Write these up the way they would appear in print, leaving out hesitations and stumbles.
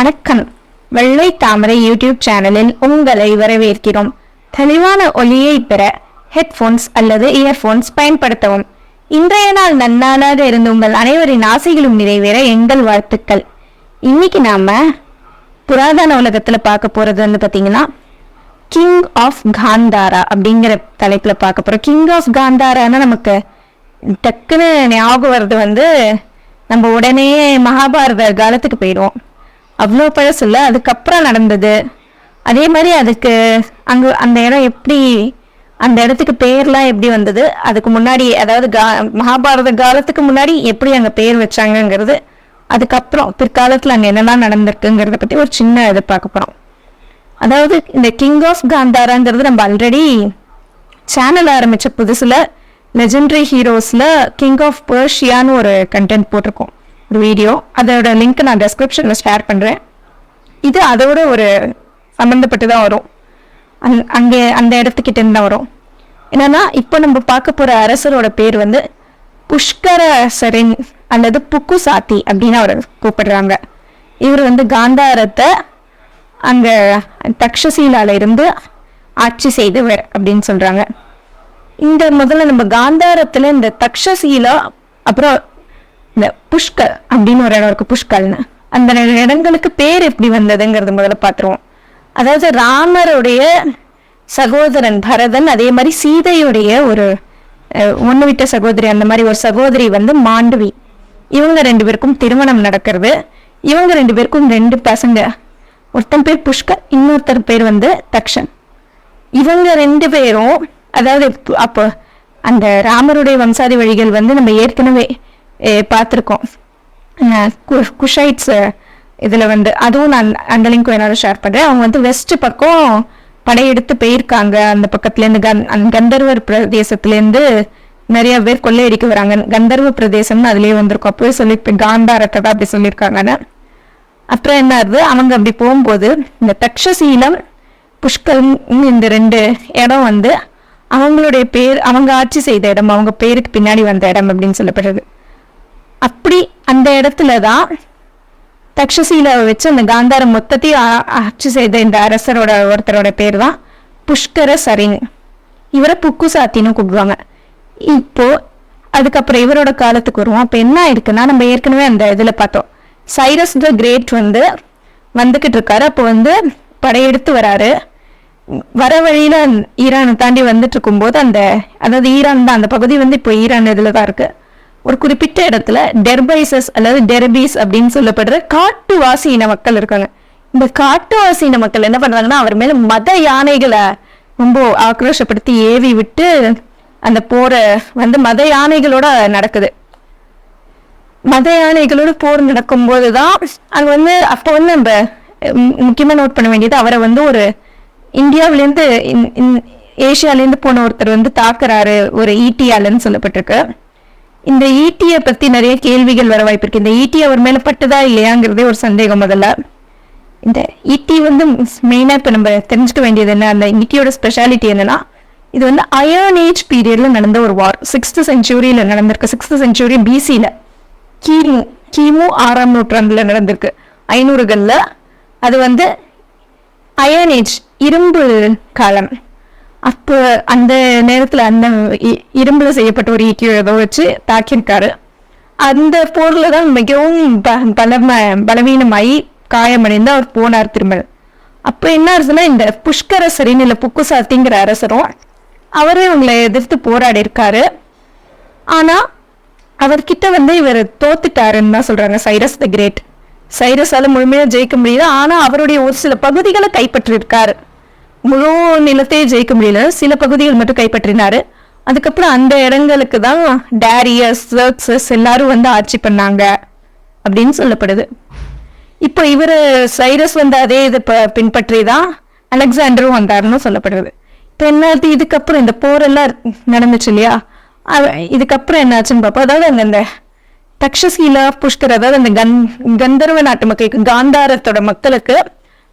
வணக்கம். வெள்ளை தாமரை யூடியூப் சேனலில் உங்களை வரவேற்கிறோம். தெளிவான ஒலியை பெற ஹெட்போன்ஸ் அல்லது இயர்போன்ஸ் பயன்படுத்தவும். இன்றைய நாள் நன்னாளாக இருந்து உங்கள் அனைவரின் ஆசைகளும் நிறைவேற எங்கள் வாழ்த்துக்கள். இன்னைக்கு நாம புராதன உலகத்துல பார்க்க போறது பாத்தீங்கன்னா கிங் ஆஃப் காந்தாரா அப்படிங்கிற தலைப்புல பார்க்க போறோம். கிங் ஆஃப் காந்தாரான்னா நமக்கு டக்குன்னு ஞாபகம் வர்றது நம்ம உடனே மகாபாரத காலத்துக்கு போயிடுவோம். அவ்வளோ பழசு இல்லை, அதுக்கப்புறம் நடந்தது. அதே மாதிரி அதுக்கு அந்த இடம் எப்படி, அந்த இடத்துக்கு பேர்லாம் எப்படி வந்தது, அதுக்கு முன்னாடி அதாவது மகாபாரத காலத்துக்கு முன்னாடி எப்படி அங்கே பேர் வச்சாங்கங்கிறது, அதுக்கப்புறம் பிற்காலத்தில் அங்கே என்னெல்லாம் நடந்திருக்குங்கிறத பற்றி ஒரு சின்ன இது பார்க்க போகிறோம். அதாவது இந்த கிங் ஆஃப் காந்தாராங்கிறது நம்ம ஆல்ரெடி சேனல் ஆரம்பித்த புதுசில் லெஜெண்டரி ஹீரோஸில் கிங் ஆஃப் பர்ஷியான்னு ஒரு கண்டென்ட் போட்டிருக்கோம், ஒரு வீடியோ. அதோட லிங்க் நான் டெஸ்கிரிப்ஷனில் ஷேர் பண்ணுறேன். இது அதோட ஒரு சம்மந்தப்பட்டு தான் வரும், அங்கே அந்த இடத்துக்கிட்ட இருந்து தான் வரும். என்னன்னா இப்போ நம்ம பார்க்க போகிற அரசரோட பேர் புஷ்கரசரின் அல்லது புக்குசாத்தி அப்படின்னு அவரை கூப்பிடுறாங்க. இவர் காந்தாரத்தை அங்கே தக்ஷசீலால இருந்து ஆட்சி செய்தவர் அப்படின்னு சொல்கிறாங்க. இந்த முதல்ல நம்ம காந்தாரத்தில் இந்த தக்ஷசீலா அப்புறம் இந்த புஷ்கர் அப்படின்னு ஒரு இடம் இருக்கு, புஷ்கல்னு. அந்த இடங்களுக்கு பேர் எப்படி வந்ததுங்கிறது முதல்ல பார்த்துருவோம். அதாவது ராமருடைய சகோதரன் பரதன், அதே மாதிரி சீதையுடைய ஒரு ஒன்று விட்ட சகோதரி, அந்த மாதிரி ஒரு சகோதரி மாண்டவி. இவங்க ரெண்டு பேருக்கும் திருமணம் நடக்கிறது. இவங்க ரெண்டு பேருக்கும் ரெண்டு பசங்க, ஒருத்தன் பேர் புஷ்கர், இன்னொருத்தர் பேர் தக்ஷன். இவங்க ரெண்டு பேரும் அதாவது அப்போ அந்த ராமருடைய வம்சாதி வழிகள் நம்ம ஏற்கனவே பார்த்துருக்கோம். குஷைட்ஸ் இதில் அதுவும் நான் அந்த லிங்க் வேணாலும் ஷேர் பண்ணுறேன். அவங்க வெஸ்ட் பக்கம் படையெடுத்து போயிருக்காங்க. அந்த பக்கத்துலேருந்து கந்தர்வர் பிரதேசத்துலேருந்து நிறைய பேர் கொள்ளையடிக்க வராங்க. கந்தர்வ பிரதேசம்னு அதுலேயே வந்திருக்கும். அப்போவே சொல்லிட்டு காந்தாரத்தை தான் அப்படி சொல்லியிருக்காங்கன்னு. அப்புறம் என்ன ஆகுது, அவங்க அப்படி போகும்போது இந்த தக்ஷசீலம் புஷ்கல் இந்த ரெண்டு இடம் அவங்களுடைய பேர், அவங்க ஆட்சி செய்த இடம், அவங்க பேருக்கு பின்னாடி வந்த இடம் அப்படின்னு சொல்லப்படுறது. அப்படி அந்த இடத்துல தான் தக்ஷசீலாவை வச்சு அந்த காந்தாரம் மொத்தத்தையும் ஆட்சி செய்த இந்த அரசரோட ஒருத்தரோட பேர் தான் புஷ்கரசரின். இவரை புக்குசாத்தின்னு கூப்பிடுவாங்க. இப்போ அதுக்கப்புறம் இவரோட காலத்துக்கு வருவோம். அப்போ என்ன ஆயிருக்குன்னா, நம்ம ஏற்கனவே அந்த இதில் பார்த்தோம், சைரஸ் த கிரேட் வந்துக்கிட்டு இருக்காரு. அப்போ படையெடுத்து வராரு. வர வழியில ஈரானை தாண்டி வந்துட்டு இருக்கும்போது அதாவது ஈரான் தான் அந்த பகுதி இப்போ ஈரான் இதுல தான் இருக்கு. ஒரு குறிப்பிட்ட இடத்துல டெர்பைசஸ் அல்லது டெர்பீஸ் அப்படின்னு சொல்லப்படுற காட்டுவாசி இன மக்கள் இருக்காங்க. இந்த காட்டுவாசி இன மக்கள் என்ன பண்றாங்கன்னா, அவர் மேல மத யானைகளை ரொம்ப ஆக்ரோஷப்படுத்தி ஏவி விட்டு அந்த போரை மத யானைகளோட நடக்குது. மத யானைகளோட போர் நடக்கும் போதுதான் அங்க அப்போ நம்ம முக்கியமா நோட் பண்ண வேண்டியது, அவரை ஒரு இந்தியாவிலேருந்து ஏஷியாலேருந்து போன ஒருத்தர் தாக்குறாரு, ஒரு ஈட்டியாலன்னு சொல்லப்பட்டிருக்கு. இந்த ஈட்டியை பத்தி நிறைய கேள்விகள் வர வாய்ப்பு இருக்கு. இந்த ஈட்டி அவர் மேல பட்டதா இல்லையாங்கிறதே ஒரு சந்தேகம். முதல்ல இந்த ஈட்டி மெயினா இப்ப நம்ம தெரிஞ்சுக்க வேண்டியது என்ன, அந்த ஈட்டியோட ஸ்பெஷாலிட்டி என்னன்னா, இது அயர்ன் ஏஜ் பீரியட்ல நடந்த ஒரு வார். 6th செஞ்சுரியில நடந்திருக்கு. 6th செஞ்சுரி பிசியில, கிமு 6ஆம் நூற்றாண்டுல நடந்திருக்கு, 500கள்ல. அது அயர்ன் ஏஜ், இரும்பு காலம். அப்போ அந்த நேரத்துல அந்த இரும்புல செய்யப்பட்ட ஒரு ஈட்டியோ ஏதோ வச்சு தாக்கியிருக்காரு. அந்த போர்ல தான் மிகவும் பலவீனமாயி காயமடைந்து அவர் போனார் திரும்ப. அப்போ என்ன ஆச்சுன்னா, இந்த புஷ்கரசரின் இல்ல புக்குசாத்திங்கிற அரசரும் அவரே இவங்களை எதிர்த்து போராடி இருக்காரு. ஆனா அவர்கிட்ட இவர் தோத்துட்டாருன்னு தான் சொல்றாங்க, சைரஸ் த கிரேட். சைரஸால முழுமையா ஜெயிக்க முடியல, ஆனா அவருடைய ஒரு சில பகுதிகளை கைப்பற்றி இருக்காரு. முழு நிலத்தையே ஜெயிக்க முடியல, சில பகுதிகள் மட்டும் கைப்பற்றினாரு. அதுக்கப்புறம் அந்த இடங்களுக்கு தான் டேரியஸ், சர்க்சஸ் எல்லாரும் ஆட்சி பண்ணாங்க அப்படின்னு சொல்லப்படுது. இப்போ இவரு சைரஸ் அதே இதை பின்பற்றி தான் அலெக்சாண்டரும் வந்தாருன்னு சொல்லப்படுது. இப்போ என்ன, இதுக்கப்புறம் இந்த போரெல்லாம் நடந்துச்சு இல்லையா, இதுக்கப்புறம் என்னாச்சுன்னு பார்ப்போம். அதாவது அந்த தக்ஷசீலா புஷ்கர், அதாவது அந்த கந்தர்வ நாட்டு மக்களுக்கு, காந்தாரத்தோட மக்களுக்கு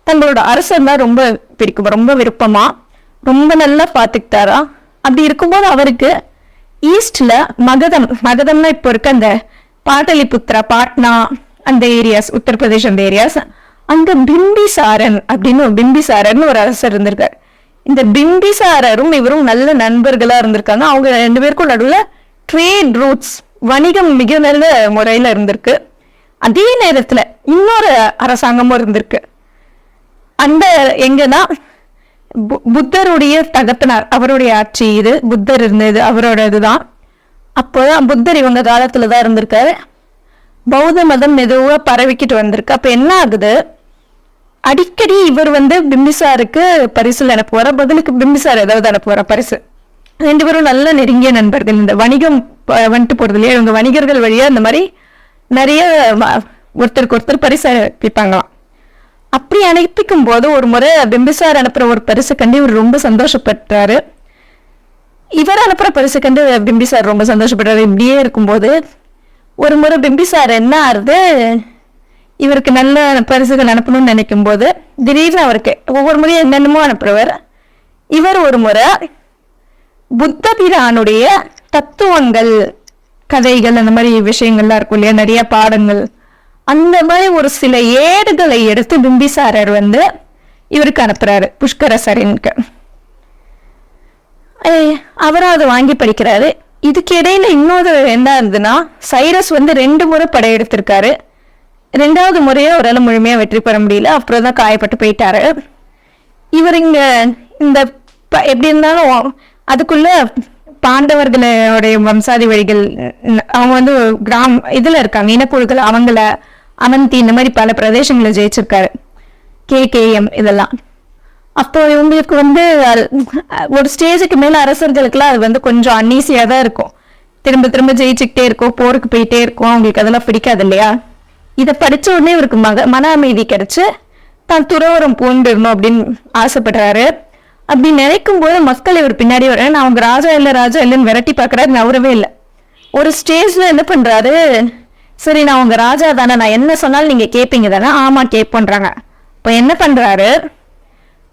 தங்களோட அரசர் தான் ரொம்ப பிடிக்கும், ரொம்ப விருப்பமா, ரொம்ப நல்லா பார்த்துக்கிட்டாரா. அப்படி இருக்கும்போது அவருக்கு ஈஸ்ட்ல மகதம்னா இப்போ இருக்க அந்த பாட்டலிபுத்ரா, பாட்னா, அந்த ஏரியாஸ், உத்தரப்பிரதேஷ் அந்த ஏரியாஸ், அங்க பிம்பிசாரன் ஒரு அரசர் இருந்திருக்காரு. இந்த பிம்பிசாரரும் இவரும் நல்ல நண்பர்களா இருந்திருக்காங்க. அவங்க 2 பேருக்கும் நடுவுல ட்ரேட் ரூட்ஸ், வணிகம் மிக நல்ல முறையில இருந்திருக்கு. அதே நேரத்துல இன்னொரு அரசாங்கமும் இருந்திருக்கு. அந்த எங்கன்னா புத்தருடைய தகப்பனார், அவருடைய ஆட்சி இது. புத்தர் இருந்தது அவரோட இதுதான். அப்போதான் புத்தர் இவங்க காலத்துலதான் இருந்திருக்காரு. பௌத்த மதம் மெதுவா பரவிக்கிட்டு வந்திருக்கு. அப்ப என்ன ஆகுது, அடிக்கடி இவர் பிம்பிசாருக்கு பரிசுல அனுப்புவார, பதிலுக்கு பிம்பிசார் ஏதாவது அனுப்புவார பரிசு. 2 பேரும் நல்ல நெருங்கிய நண்பர்கள். இந்த வணிகம் வந்துட்டு போறது இல்லையா, இவங்க வணிகர்கள் வழியா இந்த மாதிரி நிறைய ஒருத்தருக்கு ஒருத்தர் பரிசு அனுப்பிப்பாங்களாம். அப்படி அனுப்பிக்கும் போது ஒரு முறை பிம்பிசார் அனுப்புற ஒரு பரிசு கண்டு இவர் ரொம்ப சந்தோஷப்பட்டாரு. இவர் அனுப்புற பரிசு கண்டு பிம்பிசார் ரொம்ப சந்தோஷப்பட்டாரு. இப்படியே இருக்கும்போது ஒரு முறை பிம்பிசார் என்ன ஆறுது, இவருக்கு நல்ல பரிசுகள் அனுப்பணும்னு நினைக்கும் போது திடீர்னு அவருக்கு ஒவ்வொரு முறையும் என்னென்னமோ அனுப்புறவர். இவர் ஒரு முறை புத்த பிரானுடைய தத்துவங்கள், கதைகள், அந்த மாதிரி விஷயங்கள்லாம் இருக்கும் இல்லையா, நிறைய பாடங்கள், அந்த மாதிரி ஒரு சில ஏடுகளை எடுத்து பிம்பிசாரர் இவருக்கு அனுப்புறாரு, புஷ்கரசரனுக்கு. அவரும் அதை வாங்கி படிக்கிறாரு. இதுக்கு இடையில இன்னொரு என்ன இருந்ததுன்னா, சைரஸ் 2 முறை படையெடுத்திருக்காரு. 2வது முறையே அவரால் முழுமையா வெற்றி பெற முடியல. அப்புறம் தான் காயப்பட்டு போயிட்டாரு. இவர் இங்க இந்த எப்படி இருந்தாலும் அதுக்குள்ள பாண்டவர்களுடைய வம்சாதி வழிகள், அவங்க இதுல இருக்காங்க, இனக்குழுக்கள், அவங்கள அவந்தி இந்த மாதிரி பல பிரதேசங்களை ஜெயிச்சிருக்காரு, கேகேஎம் இதெல்லாம். அப்போ இவங்களுக்கு ஒரு ஸ்டேஜுக்கு மேல அரசர்களுக்குலாம் அது கொஞ்சம் அன்ஈஸியா தான் இருக்கும். திரும்ப திரும்ப ஜெயிச்சுக்கிட்டே இருக்கும், போருக்கு போயிட்டே இருக்கும், அவங்களுக்கு அதெல்லாம் பிடிக்காது இல்லையா. இதை படிச்ச உடனே இவருக்கு மன அமைதி கிடைச்சு தான் துறவரம் பூண்டிடணும் அப்படின்னு ஆசைப்படுறாரு. அப்படி நினைக்கும் போது மக்கள் இவர் பின்னாடி வர, நான் அவங்க ராஜா இல்லைன்னு விரட்டி பாக்குறாரு, நவரவே இல்லை. ஒரு ஸ்டேஜ்ல என்ன பண்றாரு, சரி நான் உங்க ராஜா தானே, நான் என்ன சொன்னாலும் நீங்க கேட்பீங்க தானே, ஆமா கேட்போன்றாங்க. இப்போ என்ன பண்றாரு,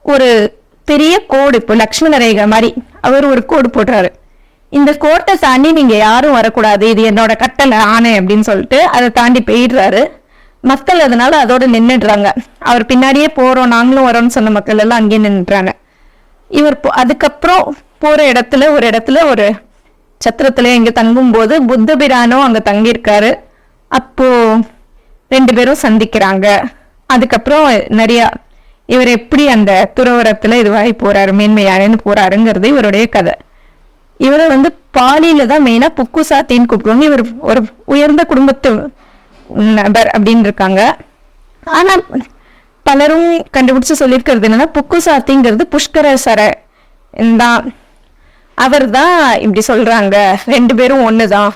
ஒரு பெரிய கோடு, இப்போ லக்ஷ்மண ரேகை மாதிரி அவர் ஒரு கோடு போடுறாரு. இந்த கோட்டை தாண்டி நீங்க யாரும் வரக்கூடாது, இது என்னோட கட்டளை ஆணை அப்படின்னு சொல்லிட்டு அதை தாண்டி போயிடுறாரு. மக்கள் அதனால அதோட நின்றுடுறாங்க. அவர் பின்னாடியே போறோம் நாங்களும் வரோம்னு சொன்ன மக்கள் எல்லாம் அங்கேயே நின்றுறாங்க. இவர் அதுக்கப்புறம் போற இடத்துல ஒரு சத்திரத்துல இங்க தங்கும் போது புத்த பிரானும் அங்க தங்கியிருக்காரு. அப்போ 2 பேரும் சந்திக்கிறாங்க. அதுக்கப்புறம் நிறைய இவர் எப்படி அந்த துறவரத்துல இதுவாகி போறாரு, மேன்மையானு போறாருங்கிறது இவருடைய கதை. இவரை பாலியில தான் மெயினா புக்குசாத்தின்னு கூப்பிடுவாங்க. இவர் ஒரு உயர்ந்த குடும்பத்து நபர் அப்படின்னு இருக்காங்க. ஆனா பலரும் கண்டுபிடிச்சு சொல்லியிருக்கிறது என்னன்னா, புக்குசாத்திங்கிறது புஷ்கரசர தான், அவர் தான் இப்படி சொல்றாங்க, 2 பேரும் ஒண்ணுதான்,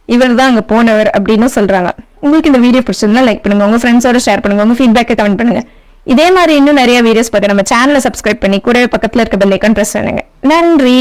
இவர் தான் அங்க போனவர் அப்படின்னு சொல்றாங்க. உங்களுக்கு இந்த வீடியோ பிடிச்சிருந்தா லைக் பண்ணுங்க, உங்க ஃப்ரெண்ட்ஸோட ஷேர் பண்ணுங்க, உங்க ஃபீட்பேக்கை கமெண்ட் பண்ணுங்க. இதே மாதிரி இன்னும் நிறைய வீடியோஸ் பார்த்து நம்ம சேனலை சப்ஸ்கிரைப் பண்ணி கூடவே பக்கத்துல இருக்க பெல் ஐகான் பிரஸ் பண்ணுங்க. நன்றி.